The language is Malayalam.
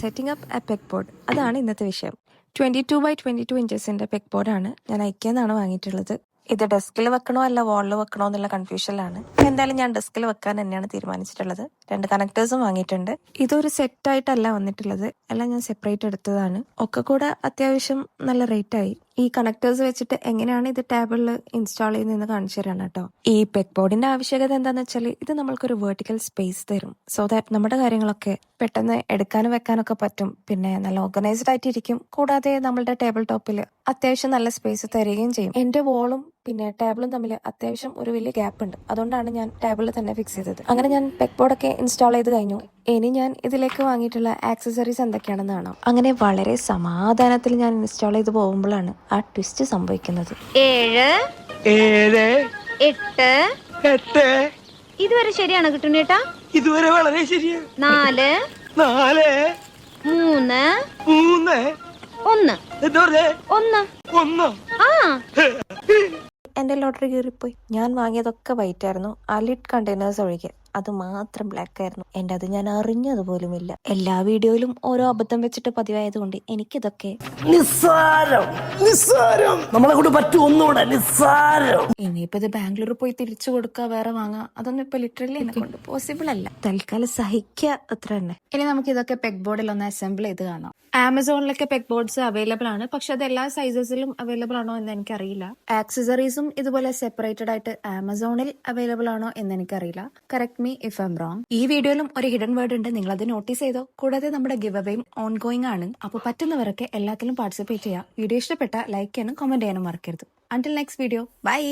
Setting up A peg board. അതാണ് ഇന്നത്തെ വിഷയം. 22x22 ഇഞ്ചസിന്റെ പെഗ് ബോർഡാണ് ഞാൻ ഐക്യെന്നാണ് വാങ്ങിയിട്ടുള്ളത്. ഇത് ഡെസ്കിൽ വെക്കണോ അല്ല വാളിൽ വെക്കണോ എന്നുള്ള കൺഫ്യൂഷനിലാണ്. എന്തായാലും ഞാൻ ഡെസ്കിൽ വെക്കാൻ തന്നെയാണ് തീരുമാനിച്ചിട്ടുള്ളത്. 2 കണക്ടേഴ്സും വാങ്ങിയിട്ടുണ്ട്. ഇതൊരു സെറ്റായിട്ടല്ല വന്നിട്ടുള്ളത്, എല്ലാം ഞാൻ സെപ്പറേറ്റ് എടുത്തതാണ്. ഒക്കെ കൂടെ അത്യാവശ്യം നല്ല റേറ്റ് ആയി. ഈ കണക്ടേഴ്സ് വെച്ചിട്ട് എങ്ങനെയാണ് ഇത് ടേബിളിൽ ഇൻസ്റ്റാൾ ചെയ്യുന്നതെന്ന് കാണിച്ചു തരാണ് കേട്ടോ. ഈ പെഗ് ബോർഡിന്റെ ആവശ്യകത എന്താന്ന് വെച്ചാൽ ഇത് നമ്മൾക്കൊരു വെർട്ടിക്കൽ സ്പേസ് തരും. സോ ദാറ്റ് നമ്മുടെ കാര്യങ്ങളൊക്കെ പെട്ടെന്ന് എടുക്കാനും വെക്കാനൊക്കെ പറ്റും. പിന്നെ നല്ല ഓർഗനൈസ്ഡ് ആയിട്ടിരിക്കും. കൂടാതെ നമ്മളുടെ ടേബിൾ ടോപ്പിൽ അത്യാവശ്യം നല്ല സ്പേസ് തരികയും ചെയ്യും. എന്റെ വോളും പിന്നെ ടേബിളും തമ്മിൽ അത്യാവശ്യം ഒരു വലിയ ഗ്യാപ്പ് ഉണ്ട്. അതുകൊണ്ടാണ് ഞാൻ ടേബിളിൽ തന്നെ ഫിക്സ് ചെയ്തത്. അങ്ങനെ ഞാൻ പെഗ് ബോർഡൊക്കെ ഇൻസ്റ്റാൾ ചെയ്ത് കഴിഞ്ഞു. ഇനി ഞാൻ ഇതിലേക്ക് വാങ്ങിയിട്ടുള്ള ആക്സസറീസ് എന്തൊക്കെയാണെന്ന് കാണാം. അങ്ങനെ വളരെ സമാധാനത്തിൽ ഞാൻ ഇൻസ്റ്റാൾ ചെയ്ത് പോകുമ്പോഴാണ് ആ ട്വിസ്റ്റ് സംഭവിക്കുന്നത്. 7 7 8 ഇതുവരെ ശരിയാണ് കിട്ടുന്നേട്ടാ? ഇതുവരെ വളരെ ശരിയാ. 4 4 3 3 1 എന്താ പറഞ്ഞേ? 1 ആ എന്റെ ലോട്ടറി കീറിപ്പോയി. ഞാൻ വാങ്ങിയതൊക്കെ വൈറ്റ് ആയിരുന്നു, ആ ലിഡ് കണ്ടെയ്നേഴ്സ് ഒഴികെ. അത് മാത്രം ബ്ലാക്ക് ആയിരുന്നു. എന്റെ അത് ഞാൻ അറിഞ്ഞത് പോലുമില്ല. എല്ലാ വീഡിയോയിലും ഓരോ അബദ്ധം വെച്ചിട്ട് പതിവായതുകൊണ്ട് എനിക്കിതൊക്കെ നിസ്സാരം നിസ്സാരം നമ്മളെ കൊണ്ട് പറ്റുമൊന്നുകൂടെ നിസ്സാരം. ഇനിയിപ്പോ ഇത് ബാംഗ്ലൂർ പോയി തിരിച്ചു കൊടുക്കുക, വേറെ വാങ്ങുക, അതൊന്നും ഇപ്പൊ ലിറ്ററലി എന്നെ കൊണ്ട് പോസിബിൾ അല്ല. തൽക്കാലം സഹിക്കുക, അത്ര തന്നെ. ഇനി നമുക്ക് ഇതൊക്കെ പെഗ് ബോർഡിൽ ഒന്ന് അസംബിൾ ചെയ്ത് കാണാം. ആമസോണിലൊക്കെ പെഗ് ബോർഡ്സ് അവൈലബിൾ ആണ്, പക്ഷെ അത് എല്ലാ സൈസസിലും അവൈലബിൾ ആണോ എന്ന് എനിക്കറിയില്ല. ആക്സസറീസും ഇതുപോലെ സെപ്പറേറ്റഡ് ആയിട്ട് ആമസോണിൽ അവൈലബിൾ ആണോ എന്ന് എനിക്കറിയില്ല. Correct me if I M wrong. ഈ വീഡിയോയിലും ഒരു ഹിഡൻ വേർഡ് ഉണ്ട്, നിങ്ങൾ അത് നോട്ടീസ് ചെയ്തോ? കൂടാതെ നമ്മുടെ ഗിവ് അവേയും ഓൺ ഗോയിങ് ആണ്. അപ്പോൾ പറ്റുന്നവരൊക്കെ എല്ലാത്തിലും പാർട്ടിസിപ്പേറ്റ് ചെയ്യുക. വീഡിയോ ഇഷ്ടപ്പെട്ട ലൈക്ക് ചെയ്യാനും കമന്റ് ചെയ്യാനും മറക്കരുത്. Until next video, bye.